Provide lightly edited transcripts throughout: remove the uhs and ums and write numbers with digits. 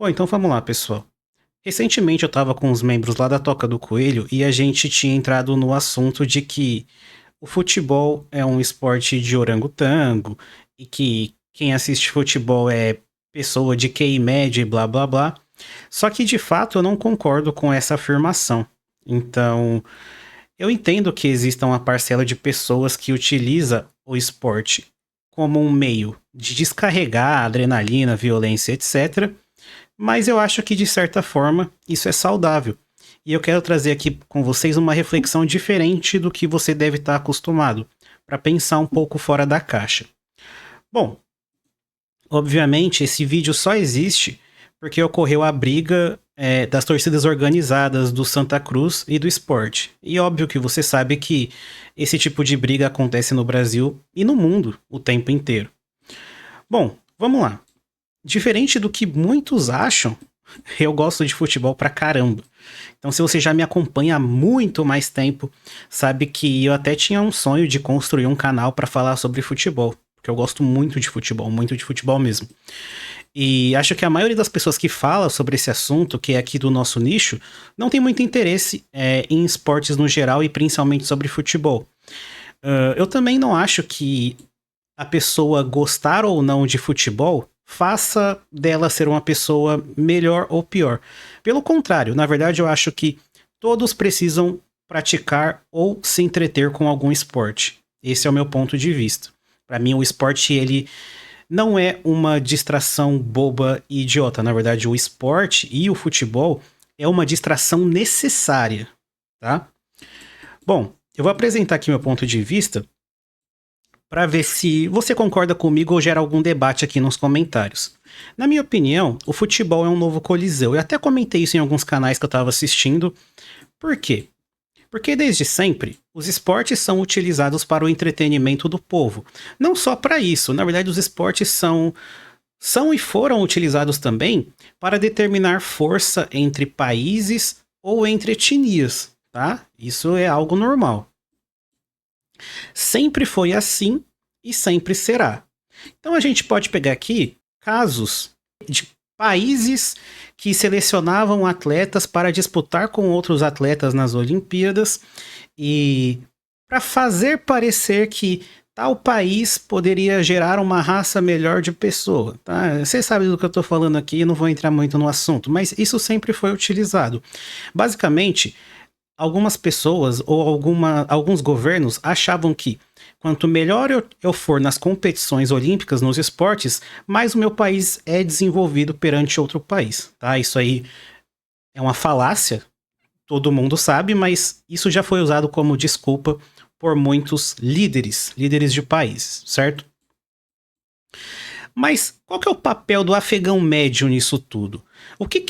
Bom, então vamos lá, pessoal. Recentemente eu estava com os membros lá da Toca do Coelho e a gente tinha entrado no assunto de que o futebol é um esporte de orangotango e que quem assiste futebol é pessoa de QI média e blá blá blá. Só que de fato eu não concordo com essa afirmação. Então, eu entendo que exista uma parcela de pessoas que utiliza o esporte como um meio de descarregar adrenalina, violência, etc. Mas eu acho que, de certa forma, isso é saudável. E eu quero trazer aqui com vocês uma reflexão diferente do que você deve estar acostumado, para pensar um pouco fora da caixa. Bom, obviamente esse vídeo só existe porque ocorreu a briga das torcidas organizadas do Santa Cruz e do Sport. E óbvio que você sabe que esse tipo de briga acontece no Brasil e no mundo o tempo inteiro. Bom, vamos lá. Diferente do que muitos acham, eu gosto de futebol pra caramba. Então, se você já me acompanha há muito mais tempo, sabe que eu até tinha um sonho de construir um canal pra falar sobre futebol. Porque eu gosto muito de futebol mesmo. E acho que a maioria das pessoas que fala sobre esse assunto, que é aqui do nosso nicho, não tem muito interesse em esportes no geral e principalmente sobre futebol. Eu também não acho que a pessoa gostar ou não de futebol faça dela ser uma pessoa melhor ou pior. Pelo contrário, na verdade eu acho que todos precisam praticar ou se entreter com algum esporte. Esse é o meu ponto de vista. Para mim o esporte ele não é uma distração boba e idiota. Na verdade o esporte e o futebol é uma distração necessária, tá? Bom, eu vou apresentar aqui meu ponto de vista para ver se você concorda comigo ou gera algum debate aqui nos comentários. Na minha opinião, o futebol é um novo coliseu. Eu até comentei isso em alguns canais que eu estava assistindo. Por quê? Porque desde sempre, os esportes são utilizados para o entretenimento do povo. Não só para isso, na verdade os esportes são e foram utilizados também para determinar força entre países ou entre etnias, tá? Isso é algo normal. Sempre foi assim e sempre será. Então a gente pode pegar aqui casos de países que selecionavam atletas para disputar com outros atletas nas Olimpíadas e para fazer parecer que tal país poderia gerar uma raça melhor de pessoa. Tá? Você sabe do que eu estou falando aqui, não vou entrar muito no assunto, mas isso sempre foi utilizado. Basicamente, algumas pessoas ou alguns governos achavam que quanto melhor eu for nas competições olímpicas, nos esportes, mais o meu país é desenvolvido perante outro país, tá? Isso aí é uma falácia, todo mundo sabe, mas isso já foi usado como desculpa por muitos líderes de países, certo? Mas qual que é o papel do afegão médio nisso tudo? O que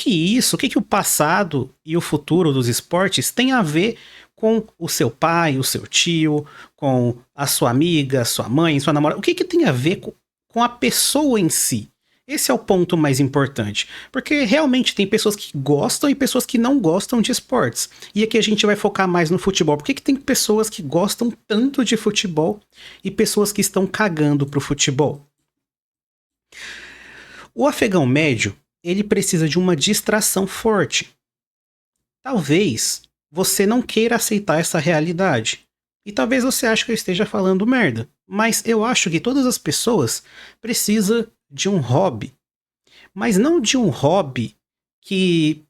o passado e o futuro dos esportes tem a ver com o seu pai, o seu tio, com a sua amiga, sua mãe, sua namorada? O que tem a ver com a pessoa em si? Esse é o ponto mais importante, porque realmente tem pessoas que gostam e pessoas que não gostam de esportes. E aqui a gente vai focar mais no futebol. Por que tem pessoas que gostam tanto de futebol e pessoas que estão cagando pro futebol? O afegão médio, ele precisa de uma distração forte. Talvez você não queira aceitar essa realidade. E talvez você ache que eu esteja falando merda. Mas eu acho que todas as pessoas precisam de um hobby. Mas não de um hobby que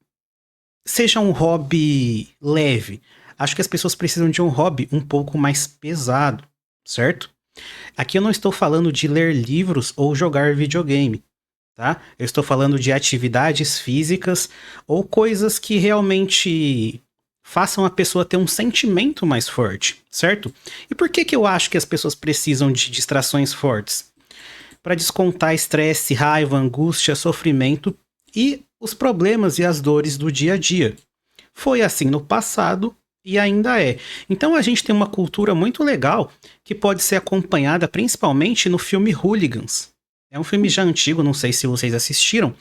seja um hobby leve. Acho que as pessoas precisam de um hobby um pouco mais pesado, certo? Aqui eu não estou falando de ler livros ou jogar videogame, tá? Eu estou falando de atividades físicas ou coisas que realmente façam a pessoa ter um sentimento mais forte, certo? E por que eu acho que as pessoas precisam de distrações fortes? Para descontar estresse, raiva, angústia, sofrimento e os problemas e as dores do dia a dia. Foi assim no passado e ainda é. Então a gente tem uma cultura muito legal que pode ser acompanhada principalmente no filme Hooligans. É um filme já antigo, não sei se vocês assistiram,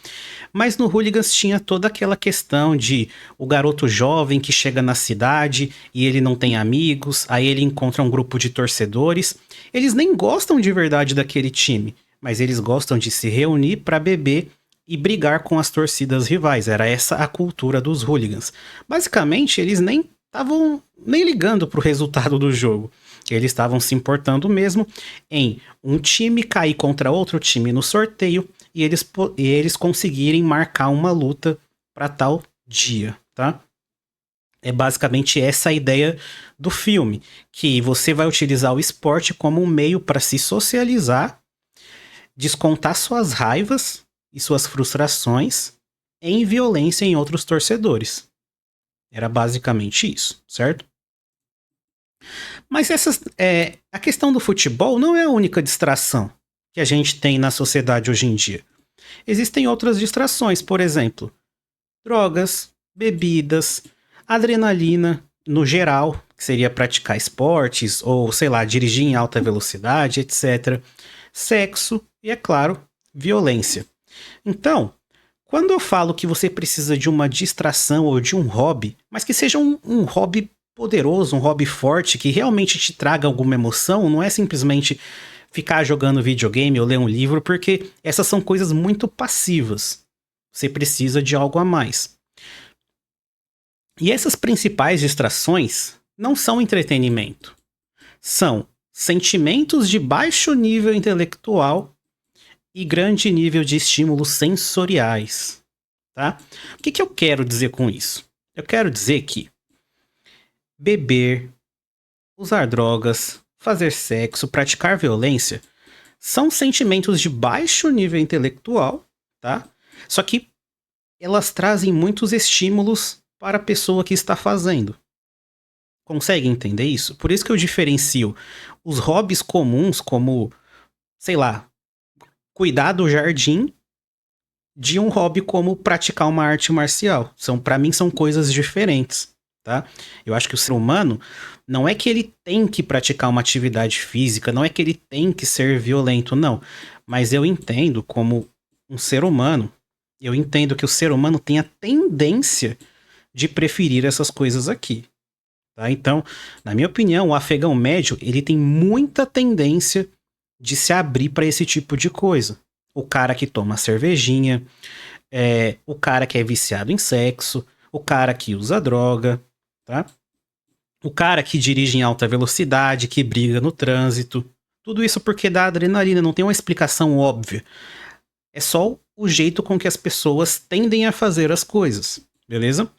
mas no Hooligans tinha toda aquela questão de o garoto jovem que chega na cidade e ele não tem amigos, aí ele encontra um grupo de torcedores. Eles nem gostam de verdade daquele time, mas eles gostam de se reunir para beber e brigar com as torcidas rivais. Era essa a cultura dos hooligans. Basicamente, eles nem estavam nem ligando para o resultado do jogo. Eles estavam se importando mesmo em um time cair contra outro time no sorteio e eles conseguirem marcar uma luta para tal dia, tá? É basicamente essa a ideia do filme, que você vai utilizar o esporte como um meio para se socializar, descontar suas raivas e suas frustrações em violência em outros torcedores. Era basicamente isso, certo? Mas a questão do futebol não é a única distração que a gente tem na sociedade hoje em dia. Existem outras distrações, por exemplo, drogas, bebidas, adrenalina no geral, que seria praticar esportes ou, sei lá, dirigir em alta velocidade, etc. Sexo e, é claro, violência. Então, quando eu falo que você precisa de uma distração ou de um hobby, mas que seja um hobby poderoso, um hobby forte, que realmente te traga alguma emoção, não é simplesmente ficar jogando videogame ou ler um livro, porque essas são coisas muito passivas. Você precisa de algo a mais. E essas principais distrações não são entretenimento. São sentimentos de baixo nível intelectual e grande nível de estímulos sensoriais, tá? O que eu quero dizer com isso? Eu quero dizer que beber, usar drogas, fazer sexo, praticar violência são sentimentos de baixo nível intelectual, tá? Só que elas trazem muitos estímulos para a pessoa que está fazendo. Consegue entender isso? Por isso que eu diferencio os hobbies comuns, como, sei lá, cuidar do jardim, de um hobby como praticar uma arte marcial. Para mim são coisas diferentes, tá? Eu acho que o ser humano não é que ele tem que praticar uma atividade física, não é que ele tem que ser violento, não. Mas eu entendo como um ser humano, eu entendo que o ser humano tem a tendência de preferir essas coisas aqui. Tá? Então, na minha opinião, o afegão médio ele tem muita tendência de se abrir para esse tipo de coisa. O cara que toma cervejinha, o cara que é viciado em sexo, o cara que usa droga, tá? O cara que dirige em alta velocidade, que briga no trânsito. Tudo isso porque dá adrenalina, não tem uma explicação óbvia. É só o jeito com que as pessoas tendem a fazer as coisas, beleza?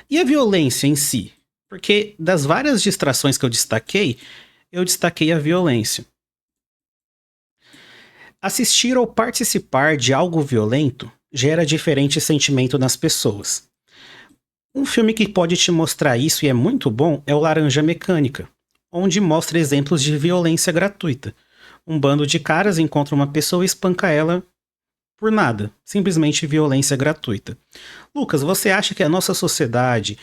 E a violência em si? Porque das várias distrações que eu destaquei a violência. Assistir ou participar de algo violento gera diferente sentimento nas pessoas. Um filme que pode te mostrar isso e é muito bom é o Laranja Mecânica, onde mostra exemplos de violência gratuita. Um bando de caras encontra uma pessoa e espanca ela por nada, simplesmente violência gratuita. Lucas, você acha que a nossa sociedade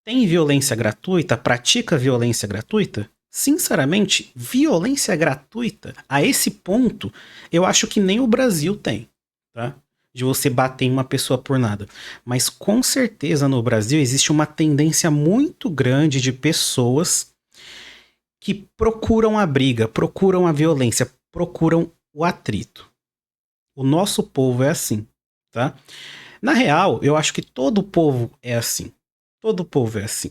tem violência gratuita, pratica violência gratuita? Sinceramente, violência gratuita, a esse ponto, eu acho que nem o Brasil tem, tá? De você bater em uma pessoa por nada. Mas com certeza no Brasil existe uma tendência muito grande de pessoas que procuram a briga, procuram a violência, procuram o atrito. O nosso povo é assim, tá? Na real, eu acho que todo povo é assim. Todo povo é assim.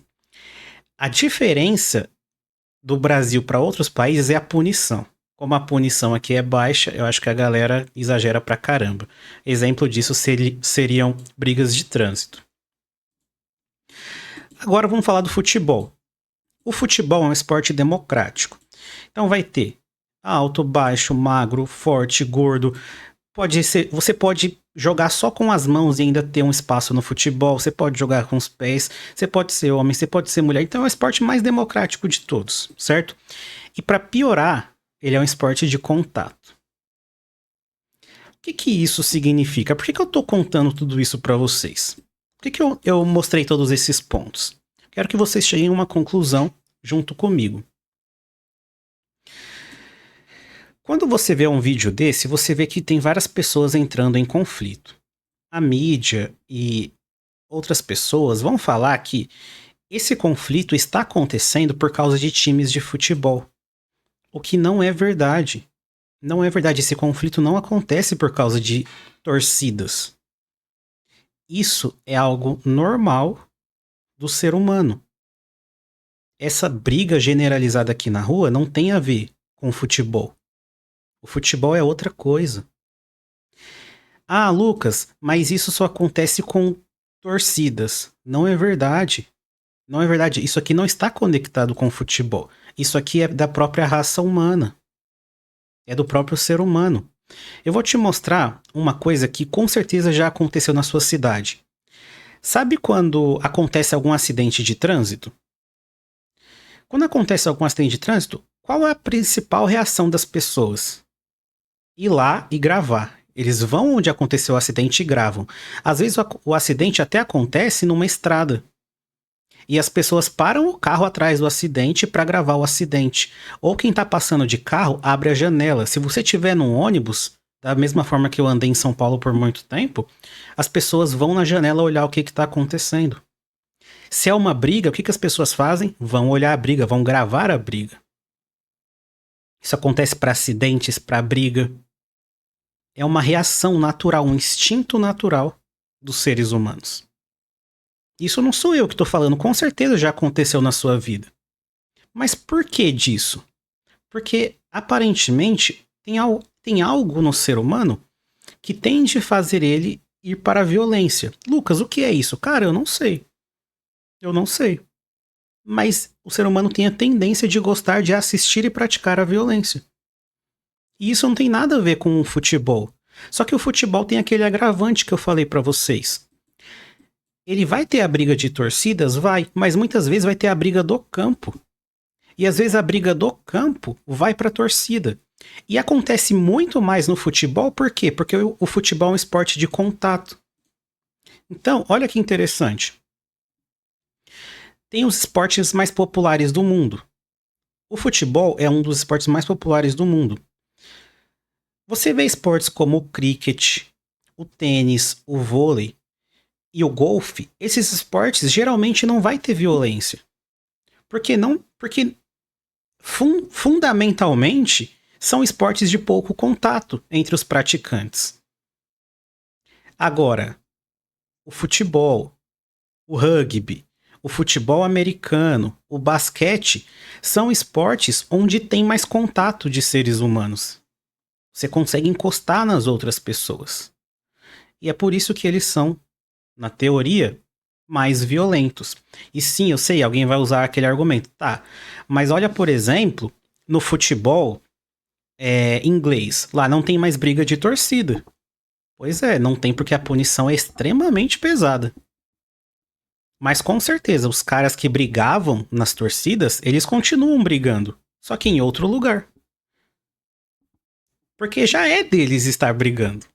A diferença do Brasil para outros países é a punição. Como a punição aqui é baixa, eu acho que a galera exagera pra caramba. Exemplo disso seriam brigas de trânsito. Agora vamos falar do futebol. O futebol é um esporte democrático. Então vai ter alto, baixo, magro, forte, gordo. Você pode jogar só com as mãos e ainda ter um espaço no futebol. Você pode jogar com os pés. Você pode ser homem, você pode ser mulher. Então é o esporte mais democrático de todos, certo? E para piorar, ele é um esporte de contato. O que isso significa? Por que eu tô contando tudo isso para vocês? Por que eu mostrei todos esses pontos? Quero que vocês cheguem a uma conclusão junto comigo. Quando você vê um vídeo desse, você vê que tem várias pessoas entrando em conflito. A mídia e outras pessoas vão falar que esse conflito está acontecendo por causa de times de futebol. O que não é verdade. Não é verdade, esse conflito não acontece por causa de torcidas. Isso é algo normal do ser humano. Essa briga generalizada aqui na rua não tem a ver com futebol. O futebol é outra coisa. Ah, Lucas, mas isso só acontece com torcidas. Não é verdade. Não é verdade. Isso aqui não está conectado com o futebol. Isso aqui é da própria raça humana. É do próprio ser humano. Eu vou te mostrar uma coisa que com certeza já aconteceu na sua cidade. Sabe quando acontece algum acidente de trânsito? Quando acontece algum acidente de trânsito, qual é a principal reação das pessoas? Ir lá e gravar. Eles vão onde aconteceu o acidente e gravam. Às vezes o acidente até acontece numa estrada. E as pessoas param o carro atrás do acidente para gravar o acidente. Ou quem está passando de carro abre a janela. Se você estiver num ônibus, da mesma forma que eu andei em São Paulo por muito tempo, as pessoas vão na janela olhar o que está acontecendo. Se é uma briga, o que as pessoas fazem? Vão olhar a briga, vão gravar a briga. Isso acontece para acidentes, para briga. É uma reação natural, um instinto natural dos seres humanos. Isso não sou eu que estou falando, com certeza já aconteceu na sua vida. Mas por que disso? Porque aparentemente tem algo no ser humano que tende a fazer ele ir para a violência. Lucas, o que é isso? Cara, eu não sei. Eu não sei. Mas o ser humano tem a tendência de gostar de assistir e praticar a violência. E isso não tem nada a ver com o futebol. Só que o futebol tem aquele agravante que eu falei pra vocês. Ele vai ter a briga de torcidas? Vai, mas muitas vezes vai ter a briga do campo. E às vezes a briga do campo vai pra torcida. E acontece muito mais no futebol, por quê? Porque o futebol é um esporte de contato. Então, olha que interessante. Tem os esportes mais populares do mundo. O futebol é um dos esportes mais populares do mundo. Você vê esportes como o cricket, o tênis, o vôlei e o golfe. Esses esportes geralmente não vai ter violência. Por que não? Porque fundamentalmente são esportes de pouco contato entre os praticantes. Agora, o futebol, o rugby, o futebol americano, o basquete são esportes onde tem mais contato de seres humanos. Você consegue encostar nas outras pessoas. E é por isso que eles são, na teoria, mais violentos. E sim, eu sei, alguém vai usar aquele argumento. Tá, mas olha, por exemplo, no futebol inglês. Lá não tem mais briga de torcida. Pois é, não tem porque a punição é extremamente pesada. Mas com certeza, os caras que brigavam nas torcidas, eles continuam brigando. Só que em outro lugar. Porque já é deles estar brigando.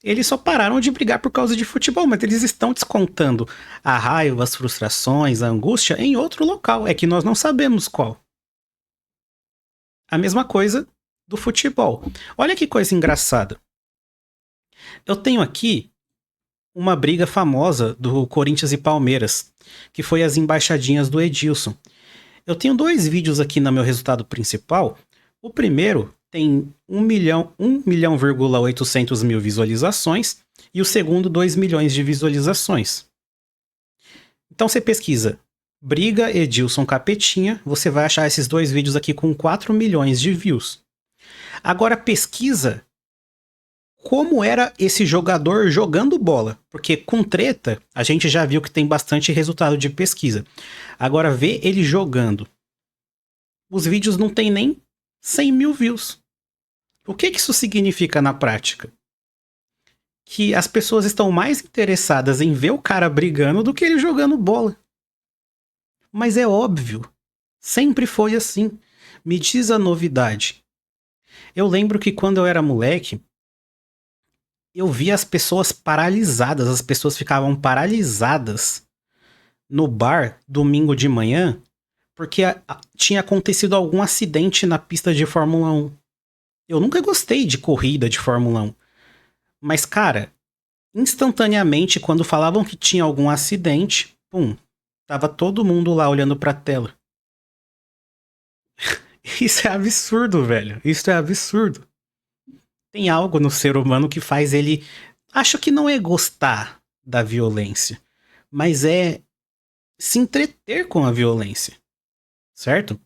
Eles só pararam de brigar por causa de futebol, mas eles estão descontando a raiva, as frustrações, a angústia em outro local. É que nós não sabemos qual. A mesma coisa do futebol. Olha que coisa engraçada. Eu tenho aqui uma briga famosa do Corinthians e Palmeiras, que foi as embaixadinhas do Edilson. Eu tenho dois vídeos aqui no meu resultado principal. O primeiro tem 1.800.000 visualizações e o segundo 2 milhões de visualizações. Então você pesquisa briga Edilson Capetinha, você vai achar esses dois vídeos aqui com 4 milhões de views. Agora pesquisa como era esse jogador jogando bola, porque com treta a gente já viu que tem bastante resultado de pesquisa. Agora vê ele jogando. Os vídeos não tem nem 100 mil views. O que isso significa na prática? Que as pessoas estão mais interessadas em ver o cara brigando do que ele jogando bola. Mas é óbvio. Sempre foi assim. Me diz a novidade. Eu lembro que quando eu era moleque, eu via as pessoas paralisadas. As pessoas ficavam paralisadas no bar domingo de manhã porque tinha acontecido algum acidente na pista de Fórmula 1. Eu nunca gostei de corrida de Fórmula 1. Mas, cara, instantaneamente, quando falavam que tinha algum acidente, pum, tava todo mundo lá olhando pra tela. Isso é absurdo, velho. Isso é absurdo. Tem algo no ser humano que faz ele. Acho que não é gostar da violência, mas é se entreter com a violência, certo?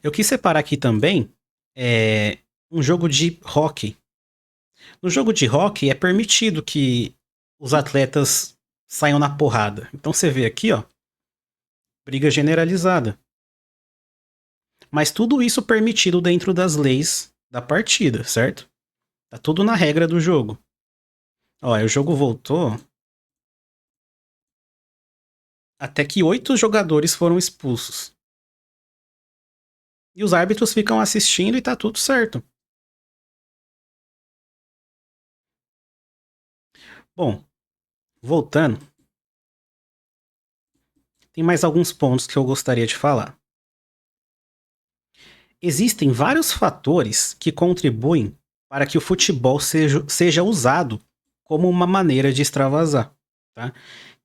Eu quis separar aqui também um jogo de hóquei. No jogo de hóquei é permitido que os atletas saiam na porrada. Então você vê aqui, ó, briga generalizada. Mas tudo isso permitido dentro das leis da partida, certo? Tá tudo na regra do jogo. Ó, o jogo voltou até que 8 jogadores foram expulsos. E os árbitros ficam assistindo e tá tudo certo. Bom, voltando, tem mais alguns pontos que eu gostaria de falar. Existem vários fatores que contribuem para que o futebol seja usado como uma maneira de extravasar, tá?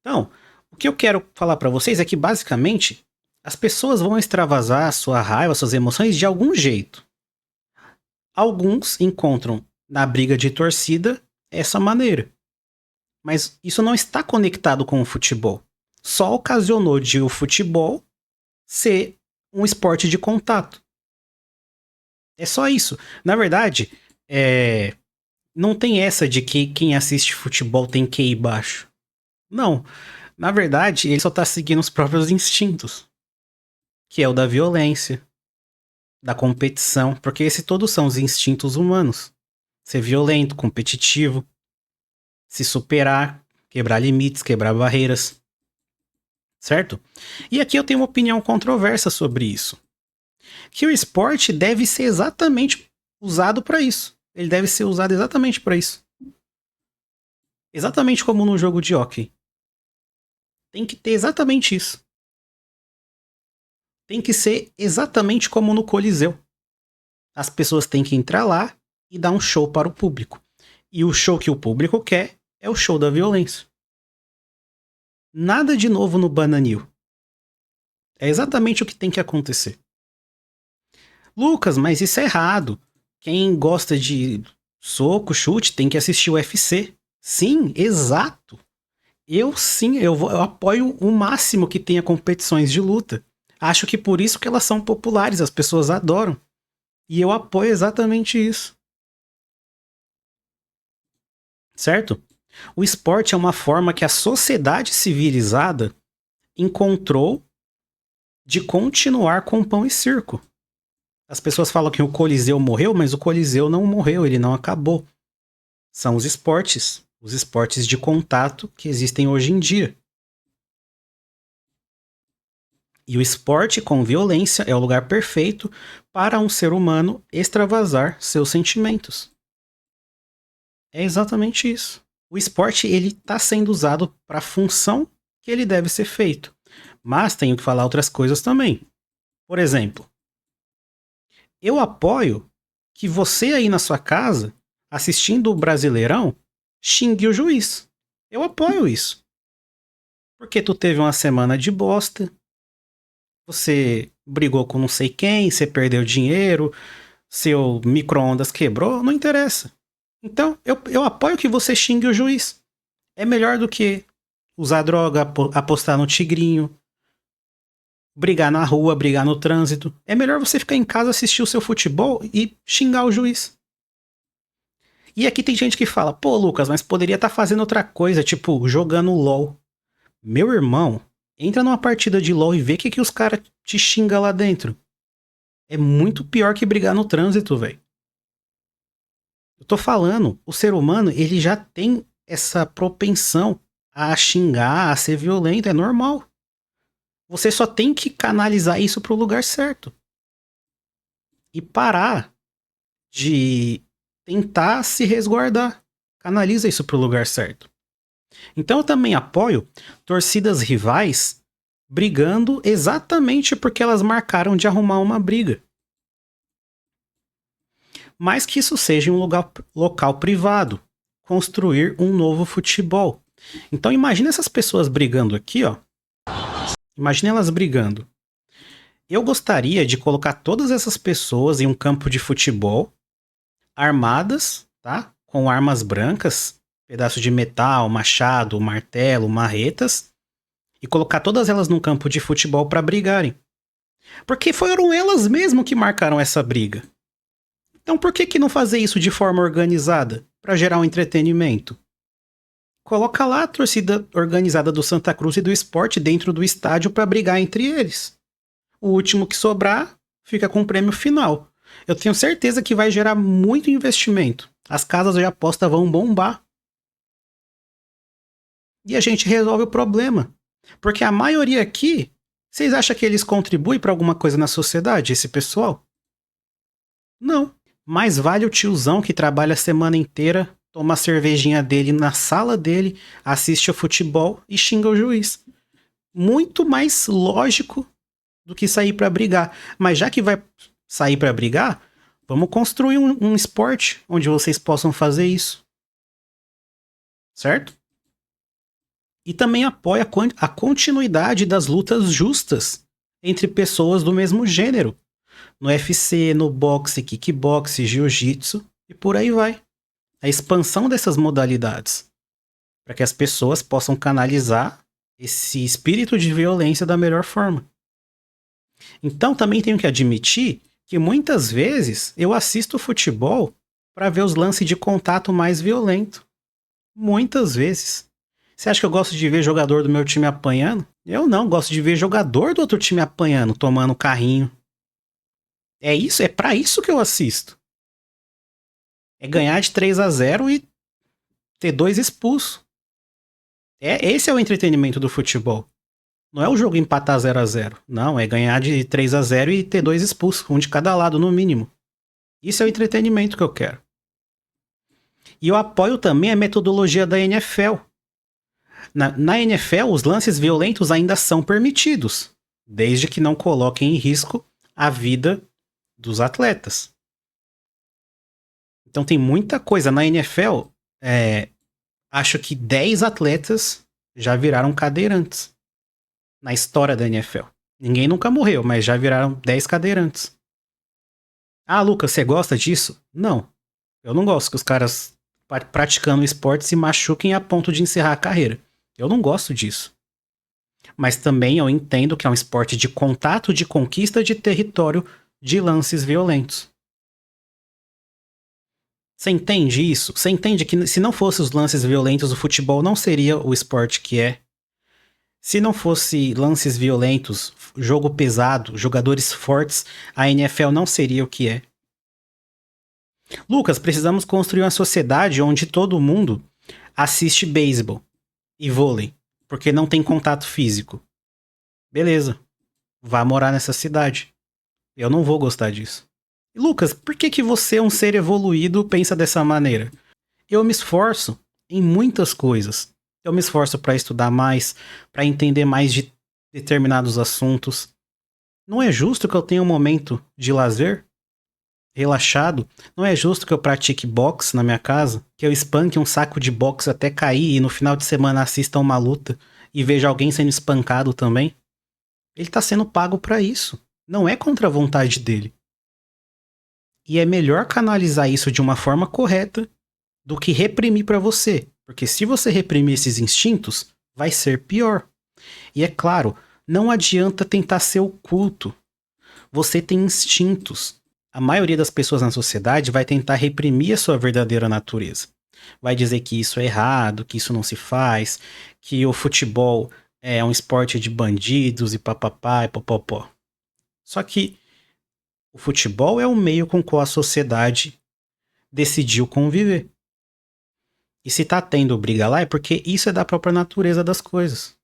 Então, o que eu quero falar para vocês é que, basicamente, as pessoas vão extravasar a sua raiva, suas emoções de algum jeito. Alguns encontram na briga de torcida essa maneira. Mas isso não está conectado com o futebol. Só ocasionou de o futebol ser um esporte de contato. É só isso. Na verdade, não tem essa de que quem assiste futebol tem QI baixo. Não. Na verdade, ele só tá seguindo os próprios instintos. Que é o da violência, da competição. Porque esses todos são os instintos humanos. Ser violento, competitivo, se superar, quebrar limites, quebrar barreiras. Certo? E aqui eu tenho uma opinião controversa sobre isso. Que o esporte deve ser exatamente usado para isso. Ele deve ser usado exatamente para isso. Exatamente como no jogo de hóquei. Tem que ter exatamente isso. Tem que ser exatamente como no Coliseu. As pessoas têm que entrar lá e dar um show para o público. E o show que o público quer é o show da violência. Nada de novo no Bananil. É exatamente o que tem que acontecer. Lucas, mas isso é errado. Quem gosta de soco, chute, tem que assistir o UFC. Sim, exato. Eu apoio o máximo que tenha competições de luta. Acho que por isso que elas são populares, as pessoas adoram. E eu apoio exatamente isso. Certo? O esporte é uma forma que a sociedade civilizada encontrou de continuar com pão e circo. As pessoas falam que o Coliseu morreu, mas o Coliseu não morreu, ele não acabou. São os esportes de contato que existem hoje em dia. E o esporte com violência é o lugar perfeito para um ser humano extravasar seus sentimentos. É exatamente isso. O esporte ele está sendo usado para a função que ele deve ser feito. Mas tenho que falar outras coisas também. Por exemplo, eu apoio que você aí na sua casa, assistindo o Brasileirão, xingue o juiz. Eu apoio isso. Porque tu teve uma semana de bosta, você brigou com não sei quem, você perdeu dinheiro, seu micro-ondas quebrou, não interessa. Então, eu apoio que você xingue o juiz. É melhor do que usar droga, apostar no tigrinho, brigar na rua, brigar no trânsito. É melhor você ficar em casa, assistir o seu futebol e xingar o juiz. E aqui tem gente que fala, pô, Lucas, mas poderia estar fazendo outra coisa, tipo, jogando LOL. Meu irmão, entra numa partida de LOL e vê o que os caras te xingam lá dentro. É muito pior que brigar no trânsito, velho. Eu tô falando, o ser humano, ele já tem essa propensão a xingar, a ser violento, é normal. Você só tem que canalizar isso pro lugar certo. E parar de tentar se resguardar. Canaliza isso pro lugar certo. Então eu também apoio torcidas rivais brigando exatamente porque elas marcaram de arrumar uma briga. Mas que isso seja um local privado. Construir um novo futebol. Então imagine essas pessoas brigando aqui, ó. Imagine elas brigando. Eu gostaria de colocar todas essas pessoas em um campo de futebol, armadas, tá? Com armas brancas, pedaço de metal, machado, martelo, marretas, e colocar todas elas num campo de futebol para brigarem. Porque foram elas mesmo que marcaram essa briga. Então por que não fazer isso de forma organizada, para gerar um entretenimento? Coloca lá a torcida organizada do Santa Cruz e do Sport dentro do estádio para brigar entre eles. O último que sobrar fica com o prêmio final. Eu tenho certeza que vai gerar muito investimento. As casas de aposta vão bombar. E a gente resolve o problema. Porque a maioria aqui, vocês acham que eles contribuem para alguma coisa na sociedade, esse pessoal? Não. Mais vale o tiozão que trabalha a semana inteira, toma a cervejinha dele na sala dele, assiste o futebol e xinga o juiz. Muito mais lógico do que sair para brigar. Mas já que vai sair para brigar, vamos construir um esporte onde vocês possam fazer isso. Certo? E também apoia a continuidade das lutas justas entre pessoas do mesmo gênero. No UFC, no boxe, kickboxe, jiu-jitsu e por aí vai. A expansão dessas modalidades. Para que as pessoas possam canalizar esse espírito de violência da melhor forma. Então também tenho que admitir que muitas vezes eu assisto futebol para ver os lances de contato mais violento. Muitas vezes. Você acha que eu gosto de ver jogador do meu time apanhando? Eu não, gosto de ver jogador do outro time apanhando, tomando carrinho. É isso, é para isso que eu assisto. É ganhar de 3-0 e ter 2 expulsos. Esse é o entretenimento do futebol. Não é o jogo empatar 0-0. Não, é ganhar de 3-0 e ter 2 expulsos, um de cada lado no mínimo. Isso é o entretenimento que eu quero. E eu apoio também a metodologia da NFL. Na NFL, os lances violentos ainda são permitidos, desde que não coloquem em risco a vida dos atletas. Então tem muita coisa. Na NFL, acho que 10 atletas já viraram cadeirantes na história da NFL. Ninguém nunca morreu, mas já viraram 10 cadeirantes. Ah, Lucas, você gosta disso? Não. Eu não gosto que os caras praticando esporte se machuquem a ponto de encerrar a carreira. Eu não gosto disso. Mas também eu entendo que é um esporte de contato, de conquista de território, de lances violentos. Você entende isso? Você entende que se não fosse os lances violentos, o futebol não seria o esporte que é? Se não fosse lances violentos, jogo pesado, jogadores fortes, a NFL não seria o que é. Lucas, precisamos construir uma sociedade onde todo mundo assiste beisebol e vôlei, porque não tem contato físico. Beleza, vá morar nessa cidade. Eu não vou gostar disso. E Lucas, por que você, um ser evoluído, pensa dessa maneira? Eu me esforço em muitas coisas. Eu me esforço para estudar mais, para entender mais de determinados assuntos. Não é justo que eu tenha um momento de lazer, relaxado? Não é justo que eu pratique boxe na minha casa? Que eu espanque um saco de boxe até cair e no final de semana assista uma luta e veja alguém sendo espancado também? Ele está sendo pago para isso. Não é contra a vontade dele. E é melhor canalizar isso de uma forma correta do que reprimir para você. Porque se você reprimir esses instintos, vai ser pior. E é claro, não adianta tentar ser oculto. Você tem instintos. A maioria das pessoas na sociedade vai tentar reprimir a sua verdadeira natureza. Vai dizer que isso é errado, que isso não se faz, que o futebol é um esporte de bandidos e papapá e popopó. Só que o futebol é o meio com qual a sociedade decidiu conviver. E se tá tendo briga lá é porque isso é da própria natureza das coisas.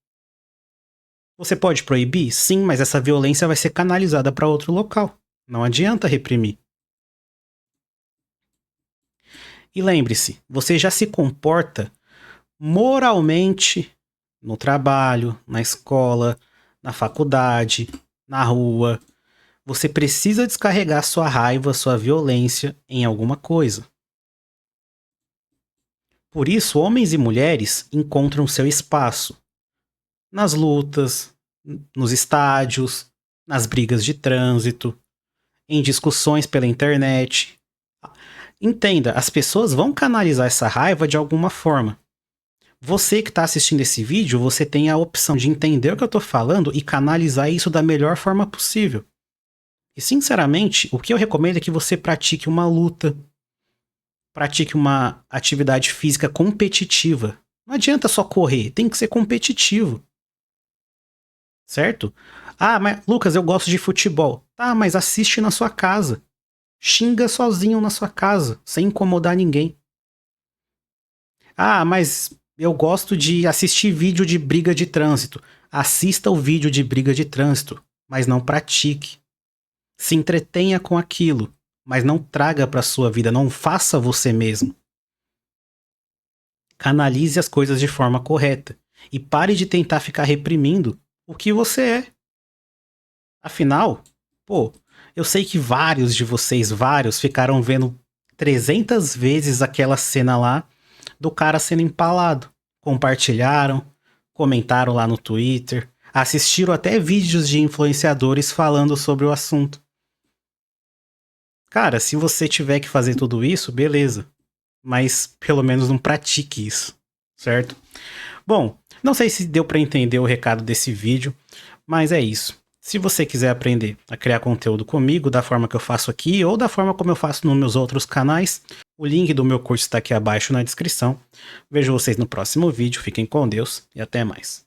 Você pode proibir? Sim, mas essa violência vai ser canalizada para outro local. Não adianta reprimir. E lembre-se, você já se comporta moralmente no trabalho, na escola, na faculdade, na rua. Você precisa descarregar sua raiva, sua violência em alguma coisa. Por isso, homens e mulheres encontram seu espaço nas lutas, nos estádios, nas brigas de trânsito, em discussões pela internet. Entenda, as pessoas vão canalizar essa raiva de alguma forma. Você que está assistindo esse vídeo, você tem a opção de entender o que eu estou falando e canalizar isso da melhor forma possível. E sinceramente, o que eu recomendo é que você pratique uma luta, pratique uma atividade física competitiva. Não adianta só correr, tem que ser competitivo, certo? Ah, mas Lucas, eu gosto de futebol. Tá, mas assiste na sua casa. Xinga sozinho na sua casa, sem incomodar ninguém. Ah, mas eu gosto de assistir vídeo de briga de trânsito. Assista o vídeo de briga de trânsito, mas não pratique. Se entretenha com aquilo, mas não traga para sua vida, não faça você mesmo. Canalize as coisas de forma correta e pare de tentar ficar reprimindo o que você é. Afinal, pô, eu sei que vários de vocês, vários, ficaram vendo 300 vezes aquela cena lá do cara sendo empalado. Compartilharam, comentaram lá no Twitter, assistiram até vídeos de influenciadores falando sobre o assunto. Cara, se você tiver que fazer tudo isso, beleza. Mas pelo menos não pratique isso, certo? Bom, não sei se deu para entender o recado desse vídeo, mas é isso. Se você quiser aprender a criar conteúdo comigo da forma que eu faço aqui ou da forma como eu faço nos meus outros canais, o link do meu curso está aqui abaixo na descrição. Vejo vocês no próximo vídeo, fiquem com Deus e até mais.